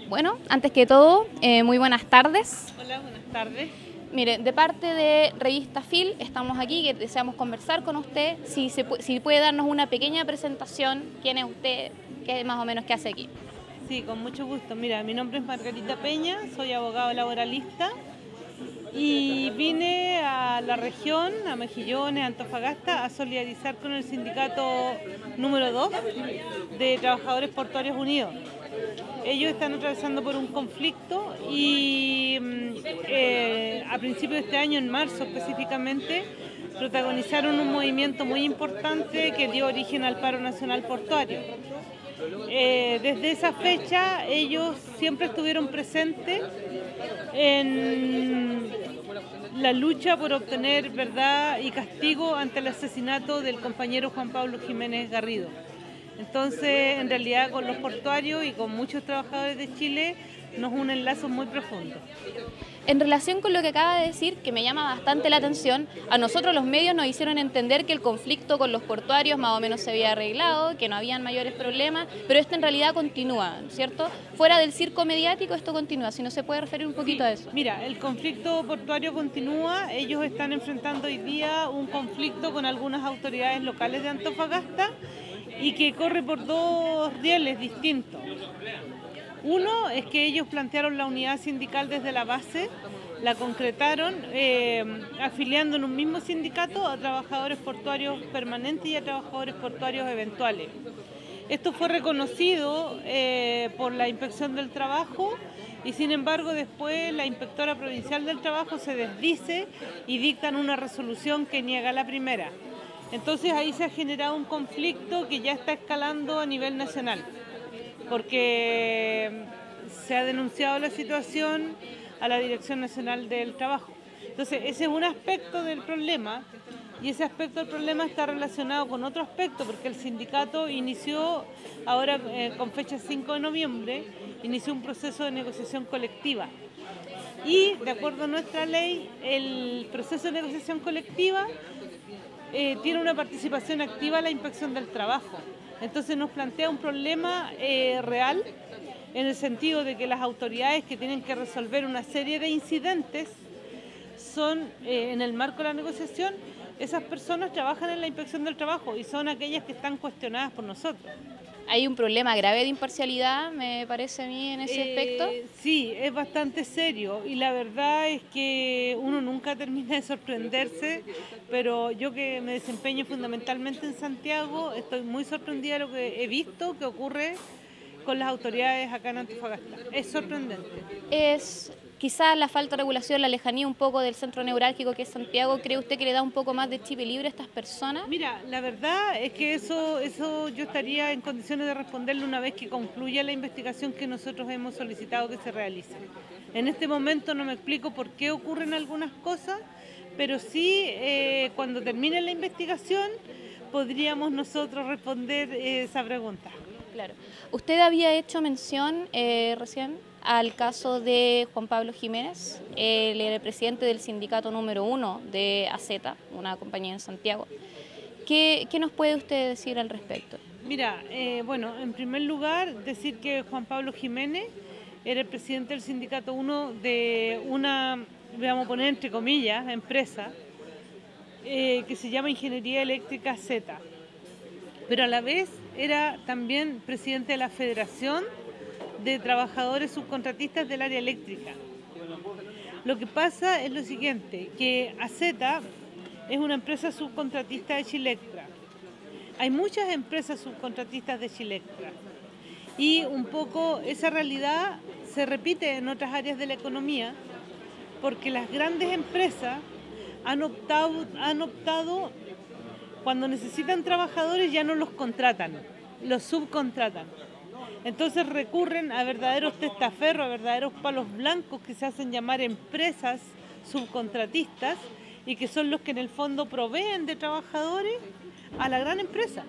Bueno, antes que todo, muy buenas tardes. Hola, buenas tardes. Mire, de parte de Revista Fil, estamos aquí, que deseamos conversar con usted. Si puede darnos una pequeña presentación, quién es usted, qué más o menos qué hace aquí. Sí, con mucho gusto. Mira, mi nombre es Margarita Peña, soy abogado laboralista y vine a la región, a Mejillones, Antofagasta, a solidarizar con el sindicato número 2 de Trabajadores Portuarios Unidos. Ellos están atravesando por un conflicto y a principios de este año, en marzo específicamente, protagonizaron un movimiento muy importante que dio origen al paro nacional portuario. Desde esa fecha ellos siempre estuvieron presentes en la lucha por obtener verdad y castigo ante el asesinato del compañero Juan Pablo Jiménez Garrido. Entonces, en realidad, con los portuarios y con muchos trabajadores de Chile nos unen lazos muy profundos. En relación con lo que acaba de decir, que me llama bastante la atención, a nosotros los medios nos hicieron entender que el conflicto con los portuarios más o menos se había arreglado, que no habían mayores problemas, pero esto en realidad continúa, ¿cierto? Fuera del circo mediático esto continúa, si no se puede referir un poquito a eso. Mira, el conflicto portuario continúa, ellos están enfrentando hoy día un conflicto con algunas autoridades locales de Antofagasta y que corre por dos rieles distintos. Uno es que ellos plantearon la unidad sindical desde la base, la concretaron afiliando en un mismo sindicato a trabajadores portuarios permanentes y a trabajadores portuarios eventuales. Esto fue reconocido por la Inspección del Trabajo y sin embargo después la Inspectora Provincial del Trabajo se desdice y dictan una resolución que niega la primera. Entonces ahí se ha generado un conflicto que ya está escalando a nivel nacional, porque se ha denunciado la situación a la Dirección Nacional del Trabajo. Entonces ese es un aspecto del problema y ese aspecto del problema está relacionado con otro aspecto, porque el sindicato inició ahora con fecha 5 de noviembre, inició un proceso de negociación colectiva. Y de acuerdo a nuestra ley, el proceso de negociación colectiva tiene una participación activa la Inspección del Trabajo. Entonces nos plantea un problema real en el sentido de que las autoridades que tienen que resolver una serie de incidentes son, en el marco de la negociación, esas personas trabajan en la Inspección del Trabajo y son aquellas que están cuestionadas por nosotros. Hay un problema grave de imparcialidad, me parece a mí, en ese aspecto. Sí, es bastante serio y la verdad es que uno nunca termina de sorprenderse, pero yo que me desempeño fundamentalmente en Santiago, estoy muy sorprendida de lo que he visto que ocurre con las autoridades acá en Antofagasta. Es sorprendente. Es quizás la falta de regulación, la lejanía un poco del centro neurálgico que es Santiago. ¿Cree usted que le da un poco más de chip libre a estas personas? Mira, la verdad es que eso yo estaría en condiciones de responderle una vez que concluya la investigación que nosotros hemos solicitado que se realice. En este momento no me explico por qué ocurren algunas cosas, pero sí cuando termine la investigación podríamos nosotros responder esa pregunta. Claro. Usted había hecho mención recién al caso de Juan Pablo Jiménez, él era el presidente del sindicato número 1 de AZ, una compañía en Santiago. ¿Qué nos puede usted decir al respecto? Mira, bueno, en primer lugar decir que Juan Pablo Jiménez era el presidente del sindicato 1 de una, vamos a poner entre comillas, empresa que se llama Ingeniería Eléctrica Z, pero a la vez era también presidente de la Federación de Trabajadores Subcontratistas del Área Eléctrica. Lo que pasa es lo siguiente, que AZ es una empresa subcontratista de Chilectra. Hay muchas empresas subcontratistas de Chilectra y un poco esa realidad se repite en otras áreas de la economía porque las grandes empresas han optado cuando necesitan trabajadores ya no los contratan, los subcontratan. Entonces recurren a verdaderos testaferros, a verdaderos palos blancos que se hacen llamar empresas subcontratistas y que son los que en el fondo proveen de trabajadores a la gran empresa.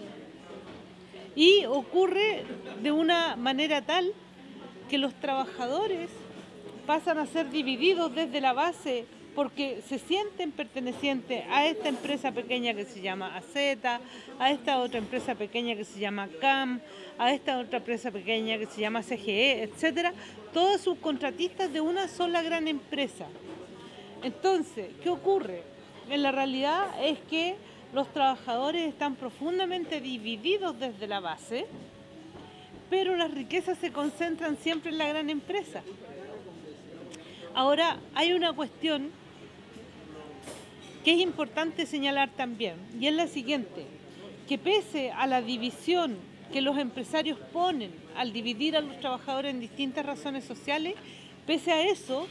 Y ocurre de una manera tal que los trabajadores pasan a ser divididos desde la base porque se sienten pertenecientes a esta empresa pequeña que se llama AZ, a esta otra empresa pequeña que se llama CAM, a esta otra empresa pequeña que se llama CGE, etcétera, todos subcontratistas de una sola gran empresa. Entonces, ¿qué ocurre? En la realidad es que los trabajadores están profundamente divididos desde la base, pero las riquezas se concentran siempre en la gran empresa. Ahora, hay una cuestión que es importante señalar también, y es la siguiente, que pese a la división que los empresarios ponen al dividir a los trabajadores en distintas razones sociales, pese a eso,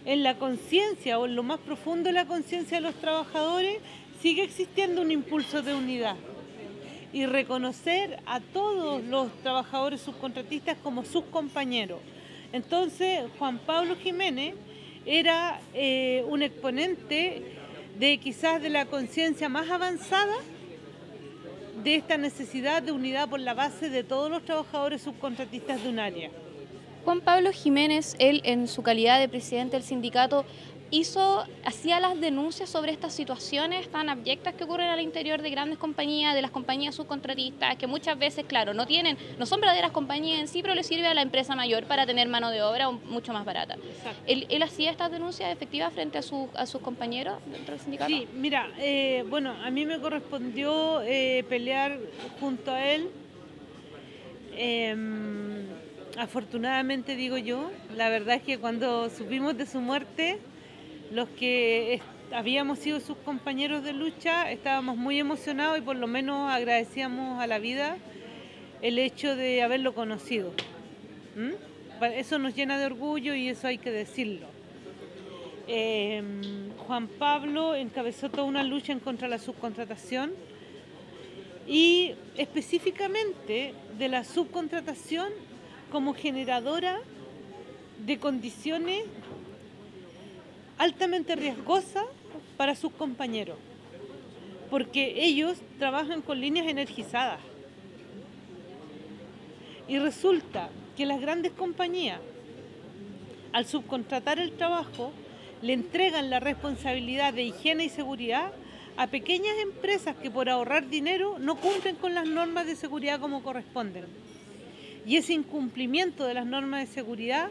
en la conciencia o en lo más profundo de la conciencia de los trabajadores, sigue existiendo un impulso de unidad y reconocer a todos los trabajadores subcontratistas como sus compañeros. Entonces, Juan Pablo Jiménez era un exponente de quizás de la conciencia más avanzada de esta necesidad de unidad por la base de todos los trabajadores subcontratistas de un área. Juan Pablo Jiménez, él en su calidad de presidente del sindicato, hacía las denuncias sobre estas situaciones tan abyectas que ocurren al interior de grandes compañías, de las compañías subcontratistas, que muchas veces, claro, no son verdaderas compañías en sí, pero le sirve a la empresa mayor para tener mano de obra mucho más barata. ¿Él hacía estas denuncias efectivas frente a sus compañeros dentro del sindicato? Sí, mira, bueno, a mí me correspondió pelear junto a él. Afortunadamente, digo yo, la verdad es que cuando supimos de su muerte, los que habíamos sido sus compañeros de lucha estábamos muy emocionados y por lo menos agradecíamos a la vida el hecho de haberlo conocido. Eso nos llena de orgullo y eso hay que decirlo. Juan Pablo encabezó toda una lucha en contra de la subcontratación y específicamente de la subcontratación como generadora de condiciones altamente riesgosas para sus compañeros, porque ellos trabajan con líneas energizadas. Y resulta que las grandes compañías, al subcontratar el trabajo, le entregan la responsabilidad de higiene y seguridad a pequeñas empresas que por ahorrar dinero no cumplen con las normas de seguridad como corresponden. Y ese incumplimiento de las normas de seguridad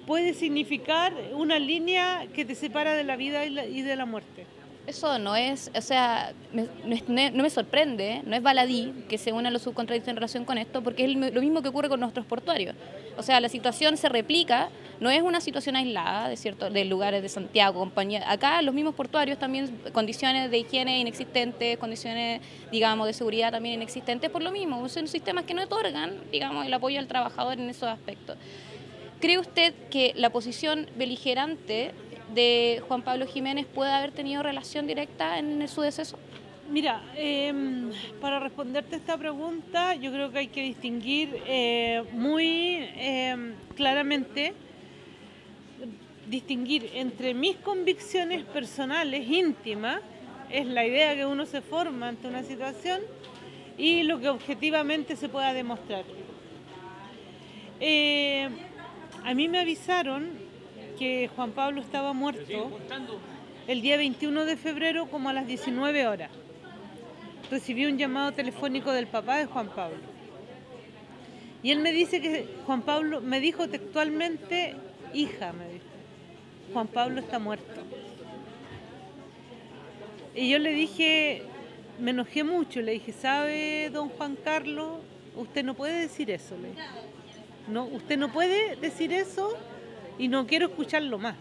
puede significar una línea que te separa de la vida y de la muerte. Eso no es, o sea, no me sorprende, no es baladí que se unan los subcontratistas en relación con esto, porque es lo mismo que ocurre con nuestros portuarios. O sea, la situación se replica, no es una situación aislada de lugares de Santiago, compañía. Acá los mismos portuarios también, condiciones de higiene inexistentes, condiciones, digamos, de seguridad también inexistentes, por lo mismo, son sistemas que no otorgan, digamos, el apoyo al trabajador en esos aspectos. ¿Cree usted que la posición beligerante de Juan Pablo Jiménez puede haber tenido relación directa en su deceso? Mira, para responderte esta pregunta, yo creo que hay que distinguir muy claramente, distinguir entre mis convicciones personales íntimas, es la idea que uno se forma ante una situación, y lo que objetivamente se pueda demostrar. A mí me avisaron que Juan Pablo estaba muerto el día 21 de febrero como a las 19 horas. Recibí un llamado telefónico del papá de Juan Pablo. Y él me dice que Juan Pablo, me dijo textualmente, hija, me dijo, Juan Pablo está muerto. Y yo le dije, me enojé mucho, le dije, ¿sabe, don Juan Carlos? Usted no puede decir eso, le dije. No, usted no puede decir eso y no quiero escucharlo más.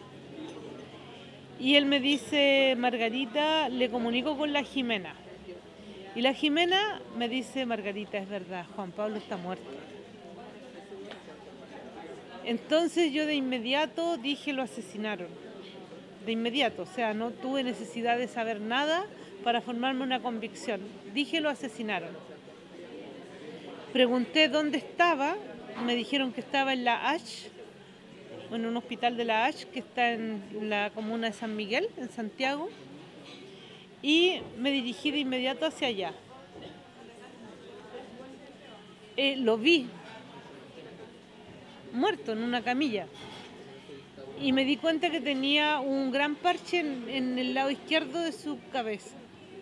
Y él me dice, Margarita, le comunico con la Jimena. Y la Jimena me dice, Margarita, es verdad, Juan Pablo está muerto. Entonces yo de inmediato dije, lo asesinaron. De inmediato, o sea, no tuve necesidad de saber nada para formarme una convicción. Dije, lo asesinaron. Pregunté dónde estaba. Me dijeron que estaba en la H, en un hospital de la H que está en la comuna de San Miguel, en Santiago, y me dirigí de inmediato hacia allá. Lo vi muerto en una camilla y me di cuenta que tenía un gran parche en el lado izquierdo de su cabeza.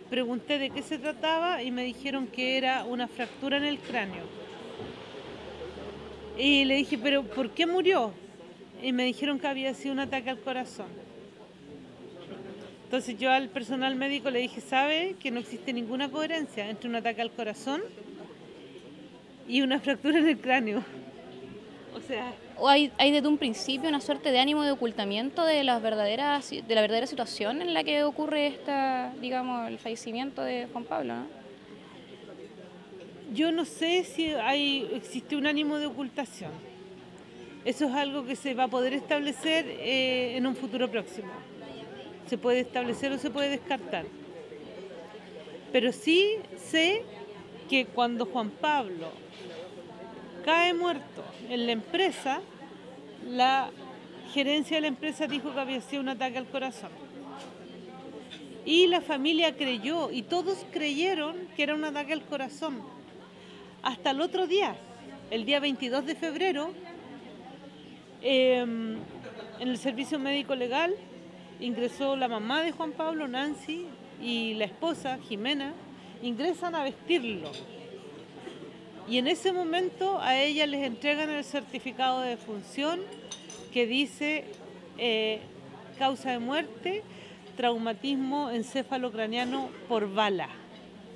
Pregunté de qué se trataba y me dijeron que era una fractura en el cráneo. Y le dije, ¿pero por qué murió? Y me dijeron que había sido un ataque al corazón. Entonces yo al personal médico le dije, ¿sabe que no existe ninguna coherencia entre un ataque al corazón y una fractura en el cráneo? O sea... ¿O hay desde un principio una suerte de ánimo de ocultamiento de la verdadera situación en la que ocurre digamos, el fallecimiento de Juan Pablo, ¿no? Yo no sé si existe un ánimo de ocultación. Eso es algo que se va a poder establecer en un futuro próximo. Se puede establecer o se puede descartar. Pero sí sé que cuando Juan Pablo cae muerto en la empresa, la gerencia de la empresa dijo que había sido un ataque al corazón. Y la familia creyó, y todos creyeron que era un ataque al corazón. Hasta el otro día, el día 22 de febrero, en el servicio médico legal ingresó la mamá de Juan Pablo, Nancy, y la esposa, Jimena, ingresan a vestirlo. Y en ese momento a ella les entregan el certificado de defunción que dice causa de muerte, traumatismo encefalocraniano por bala,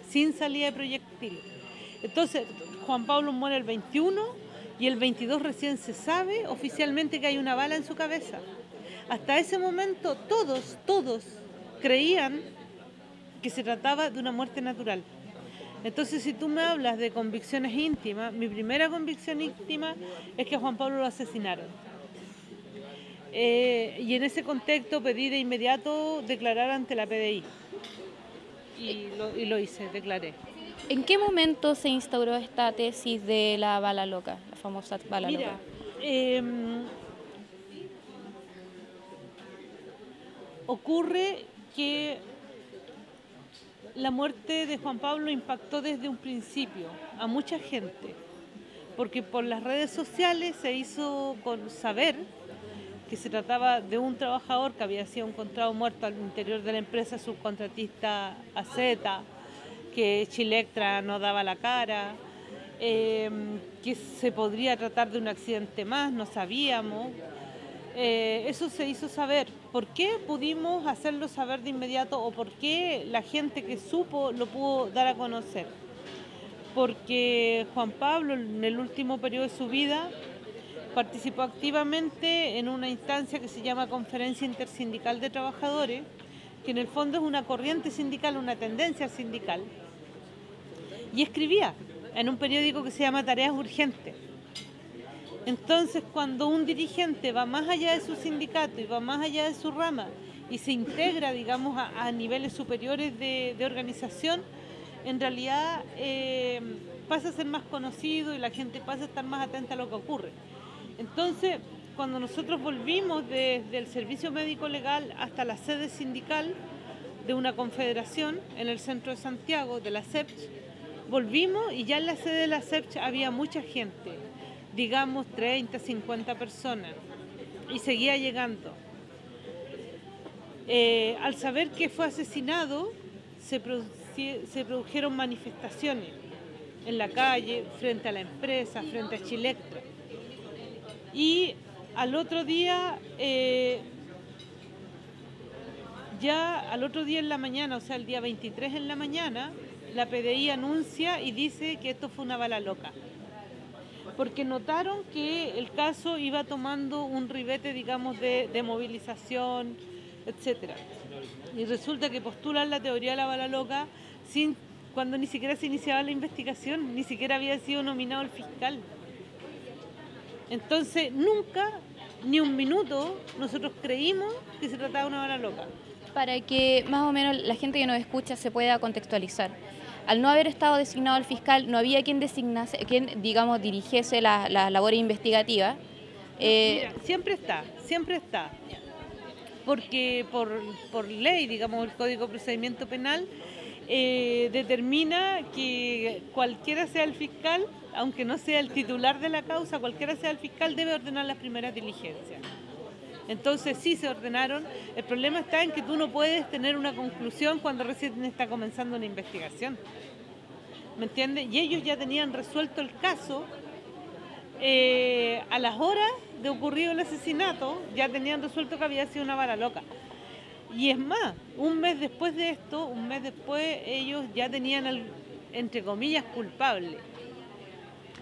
sin salida de proyectil. Entonces, Juan Pablo muere el 21 y el 22 recién se sabe oficialmente que hay una bala en su cabeza. Hasta ese momento todos creían que se trataba de una muerte natural. Entonces, si tú me hablas de convicciones íntimas, mi primera convicción íntima es que a Juan Pablo lo asesinaron. Y en ese contexto pedí de inmediato declarar ante la PDI. Y lo hice, declaré. ¿En qué momento se instauró esta tesis de la bala loca, la famosa bala loca? Ocurre que la muerte de Juan Pablo impactó desde un principio a mucha gente, porque por las redes sociales se hizo saber que se trataba de un trabajador que había sido encontrado muerto al interior de la empresa subcontratista AZ, que Chilectra no daba la cara, que se podría tratar de un accidente más, no sabíamos. Eso se hizo saber. ¿Por qué pudimos hacerlo saber de inmediato o por qué la gente que supo lo pudo dar a conocer? Porque Juan Pablo en el último periodo de su vida participó activamente en una instancia que se llama Conferencia Intersindical de Trabajadores, que en el fondo es una corriente sindical, una tendencia sindical, y escribía en un periódico que se llama Tareas Urgentes. Entonces, cuando un dirigente va más allá de su sindicato y va más allá de su rama y se integra, digamos, a niveles superiores de organización, en realidad pasa a ser más conocido y la gente pasa a estar más atenta a lo que ocurre. Entonces, cuando nosotros volvimos desde el servicio médico legal hasta la sede sindical de una confederación en el centro de Santiago, de la SEPCH, volvimos y ya en la sede de la SEPCH había mucha gente, digamos 30, 50 personas, y seguía llegando. Al saber que fue asesinado, se produjeron manifestaciones en la calle, frente a la empresa, frente a Chilectra. Y al otro día, al otro día en la mañana, o sea, el día 23 en la mañana, la PDI anuncia y dice que esto fue una bala loca. Porque notaron que el caso iba tomando un ribete, digamos, de movilización, etcétera. Y resulta que postulan la teoría de la bala loca cuando ni siquiera se iniciaba la investigación, ni siquiera había sido nominado el fiscal. Entonces, nunca, ni un minuto, nosotros creímos que se trataba de una bala loca. Para que más o menos la gente que nos escucha se pueda contextualizar. Al no haber estado designado el fiscal, no había quien designase, quien, digamos, dirigiese la labor investigativa. Mira, siempre está. Porque por ley, digamos, el Código de Procedimiento Penal determina que cualquiera sea el fiscal, aunque no sea el titular de la causa, cualquiera sea el fiscal, debe ordenar las primeras diligencias. Entonces sí se ordenaron. El problema está en que tú no puedes tener una conclusión cuando recién está comenzando una investigación. ¿Me entiendes? Y ellos ya tenían resuelto el caso a las horas de ocurrido el asesinato, ya tenían resuelto que había sido una bala loca. Y es más, un mes después de esto, un mes después, ellos ya tenían al, entre comillas, culpable.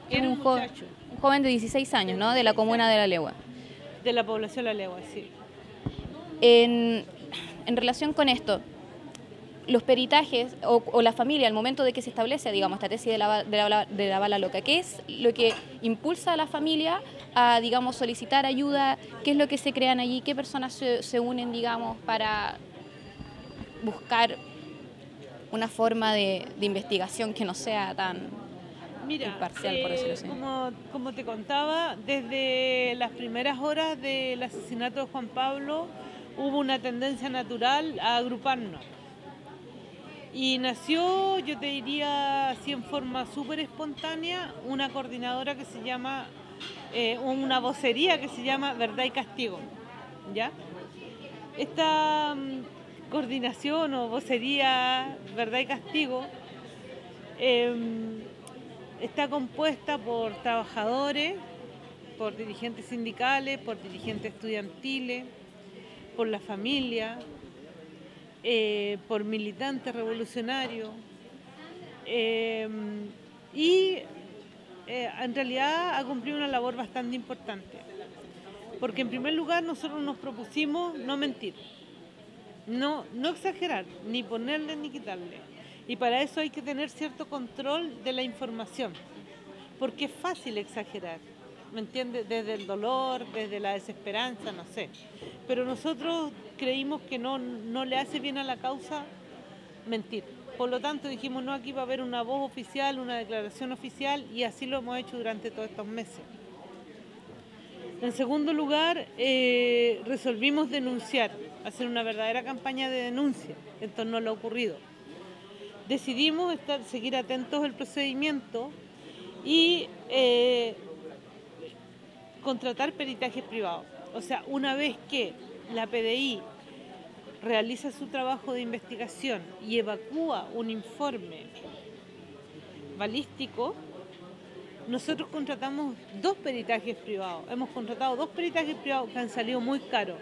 Era un muchacho. Un joven de 16 años, ¿no? De la comuna de La Legua. De la población La Legua, sí. En relación con esto, los peritajes o la familia, al momento de que se establece, digamos, esta tesis de la bala loca, ¿qué es lo que impulsa a la familia a, digamos, solicitar ayuda? ¿Qué es lo que se crean allí? ¿Qué personas se unen, digamos, para buscar una forma de investigación que no sea tan imparcial, por decirlo así? Como te contaba, desde las primeras horas del asesinato de Juan Pablo hubo una tendencia natural a agruparnos. Y nació, yo te diría así en forma súper espontánea, una coordinadora que se llama, una vocería que se llama Verdad y Castigo, ¿ya? Esta coordinación o vocería Verdad y Castigo está compuesta por trabajadores, por dirigentes sindicales, por dirigentes estudiantiles, por la familia, por militantes revolucionarios y en realidad ha cumplido una labor bastante importante, porque en primer lugar nosotros nos propusimos no mentir, no exagerar, ni ponerle ni quitarle, y para eso hay que tener cierto control de la información, porque es fácil exagerar, ¿me entiendes? Desde el dolor, desde la desesperanza, no sé. Pero nosotros creímos que no le hace bien a la causa mentir. Por lo tanto dijimos, no, aquí va a haber una voz oficial, una declaración oficial, y así lo hemos hecho durante todos estos meses. En segundo lugar, resolvimos denunciar, hacer una verdadera campaña de denuncia en torno a lo ocurrido. Decidimos seguir atentos al procedimiento y contratar peritajes privados. O sea, una vez que la PDI realiza su trabajo de investigación y evacúa un informe balístico, nosotros contratamos 2 peritajes privados. Hemos contratado 2 peritajes privados que han salido muy caros,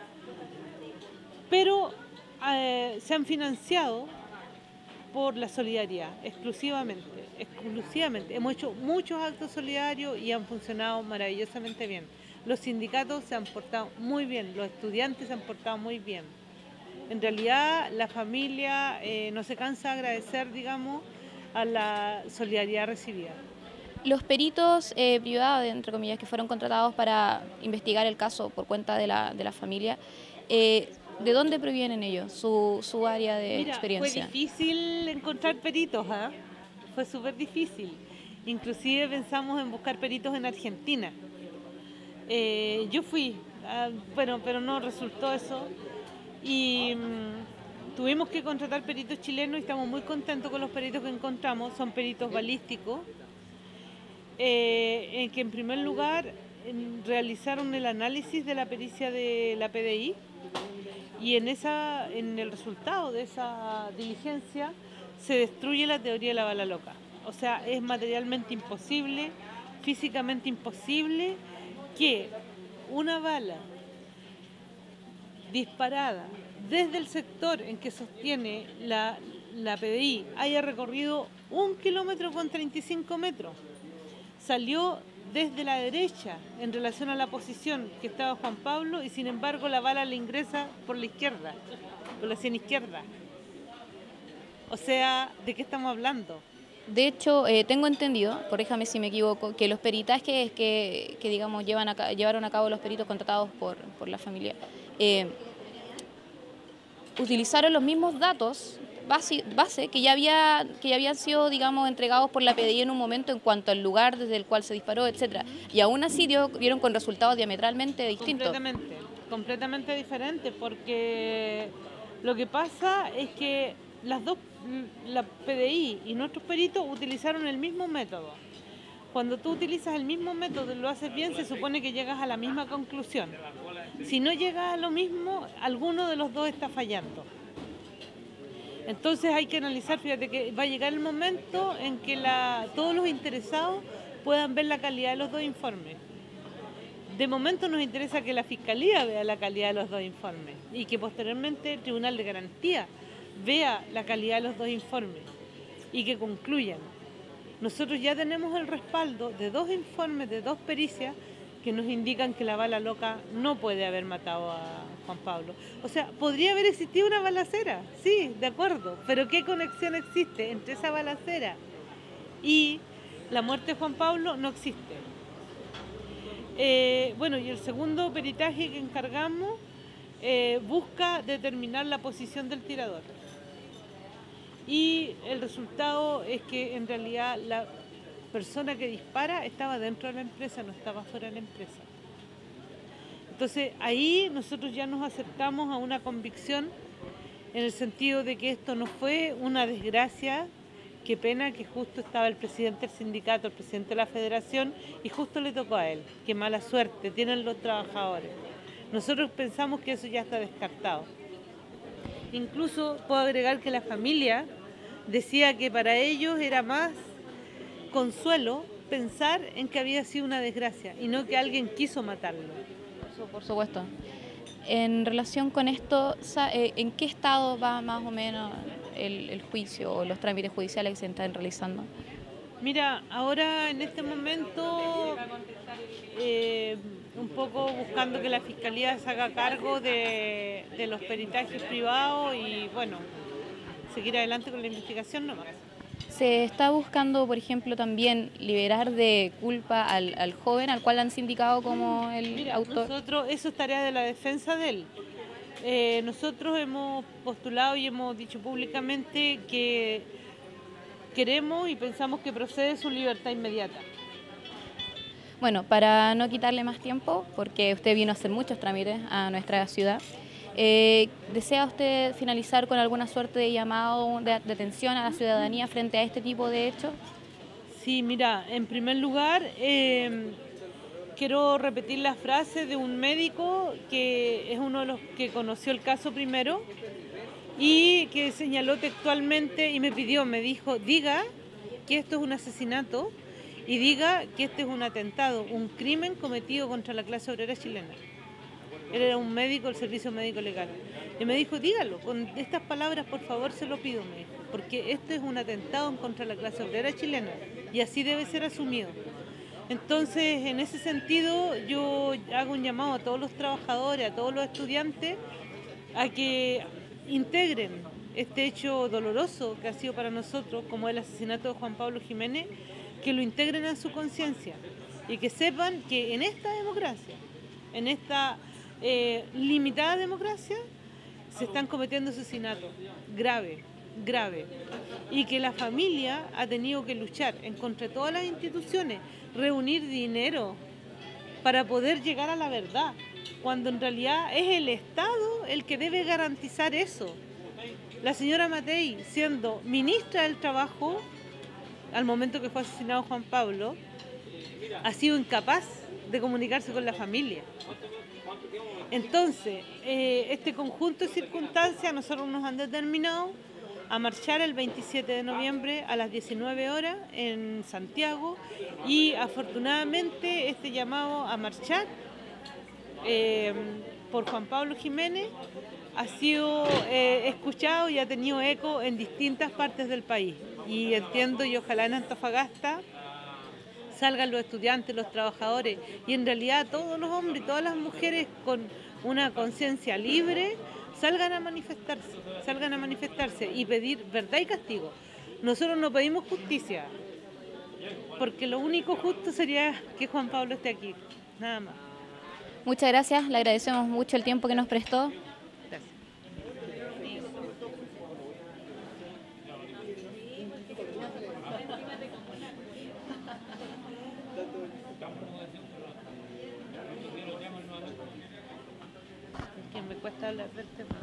pero se han financiado por la solidaridad, exclusivamente. Hemos hecho muchos actos solidarios y han funcionado maravillosamente bien. Los sindicatos se han portado muy bien, los estudiantes se han portado muy bien. En realidad, la familia no se cansa de agradecer, digamos, a la solidaridad recibida. Los peritos privados, entre comillas, que fueron contratados para investigar el caso por cuenta de la familia, ¿de dónde provienen ellos, su área de experiencia? Fue difícil encontrar peritos, ¿eh? Fue súper difícil. Inclusive pensamos en buscar peritos en Argentina. Yo fui, bueno, pero no resultó eso. Y tuvimos que contratar peritos chilenos y estamos muy contentos con los peritos que encontramos. Son peritos balísticos, en que en primer lugar realizaron el análisis de la pericia de la PDI. Y en el resultado de esa diligencia se destruye la teoría de la bala loca. O sea, es materialmente imposible, físicamente imposible que una bala disparada desde el sector en que sostiene la PDI haya recorrido 1 kilómetro con 35 metros. Salió desde la derecha en relación a la posición que estaba Juan Pablo y sin embargo la bala le ingresa por la izquierda, por la sien izquierda. O sea, ¿de qué estamos hablando? De hecho, tengo entendido, corríjame si me equivoco, que los peritajes que digamos, llevaron a cabo los peritos contratados por la familia, utilizaron los mismos datos base que ya habían sido, digamos, entregados por la PDI en un momento en cuanto al lugar desde el cual se disparó, etcétera. Y aún así dieron con resultados diametralmente distintos. Completamente diferentes, porque lo que pasa es que la PDI y nuestros peritos utilizaron el mismo método. Cuando tú utilizas el mismo método y lo haces bien, se supone que llegas a la misma conclusión. Si no llega a lo mismo, alguno de los dos está fallando. Entonces hay que analizar, fíjate que va a llegar el momento en que todos los interesados puedan ver la calidad de los dos informes. De momento nos interesa que la Fiscalía vea la calidad de los dos informes y que posteriormente el Tribunal de Garantía vea la calidad de los dos informes y que concluyan. Nosotros ya tenemos el respaldo de dos informes, de dos pericias, que nos indican que la bala loca no puede haber matado a Juan Pablo. O sea, podría haber existido una balacera, sí, de acuerdo, pero ¿qué conexión existe entre esa balacera y la muerte de Juan Pablo? No existe. Bueno, y el segundo peritaje que encargamos busca determinar la posición del tirador. Y el resultado es que en realidad la persona que dispara estaba dentro de la empresa, no estaba fuera de la empresa. Entonces ahí nosotros ya nos acercamos a una convicción en el sentido de que esto no fue una desgracia. Qué pena que justo estaba el presidente del sindicato, el presidente de la federación, y justo le tocó a él. Qué mala suerte tienen los trabajadores. Nosotros pensamos que eso ya está descartado. Incluso puedo agregar que la familia decía que para ellos era más consuelo pensar en que había sido una desgracia y no que alguien quiso matarlo. Eso, por supuesto. En relación con esto, ¿en qué estado va más o menos el juicio o los trámites judiciales que se están realizando? Mira, ahora en este momento un poco buscando que la Fiscalía se haga cargo de los peritajes privados y bueno, seguir adelante con la investigación nomás. Se está buscando, por ejemplo, también liberar de culpa al joven al cual han sindicado como el autor. Nosotros, eso es tarea de la defensa de él. Nosotros hemos postulado y hemos dicho públicamente que queremos y pensamos que procede su libertad inmediata. Bueno, para no quitarle más tiempo, porque usted vino a hacer muchos trámites a nuestra ciudad, ¿desea usted finalizar con alguna suerte de llamado de atención a la ciudadanía frente a este tipo de hechos? Sí, mira, en primer lugar, quiero repetir la frase de un médico que es uno de los que conoció el caso primero y que señaló textualmente y me dijo, diga que esto es un asesinato y diga que este es un atentado, un crimen cometido contra la clase obrera chilena. Él era un médico del Servicio Médico Legal. Y me dijo, dígalo, con estas palabras por favor se lo pido, me dijo, porque esto es un atentado contra la clase obrera chilena y así debe ser asumido. Entonces, en ese sentido, yo hago un llamado a todos los trabajadores, a todos los estudiantes, a que integren este hecho doloroso que ha sido para nosotros, como el asesinato de Juan Pablo Jiménez, que lo integren a su conciencia y que sepan que en esta democracia, en esta limitada democracia, se están cometiendo asesinatos graves, y que la familia ha tenido que luchar en contra de todas las instituciones, reunir dinero para poder llegar a la verdad, cuando en realidad es el Estado el que debe garantizar eso. La señora Matei, siendo ministra del Trabajo, al momento que fue asesinado Juan Pablo, ha sido incapaz de comunicarse con la familia. Entonces, este conjunto de circunstancias nosotros nos han determinado a marchar el 27 de noviembre a las 19 horas en Santiago y afortunadamente este llamado a marchar por Juan Pablo Jiménez ha sido escuchado y ha tenido eco en distintas partes del país. Y entiendo y ojalá en Antofagasta salgan los estudiantes, los trabajadores y en realidad todos los hombres y todas las mujeres con una conciencia libre salgan a manifestarse y pedir verdad y castigo. Nosotros no pedimos justicia, porque lo único justo sería que Juan Pablo esté aquí, nada más. Muchas gracias, le agradecemos mucho el tiempo que nos prestó. Gracias. Es que me cuesta hablar del tema.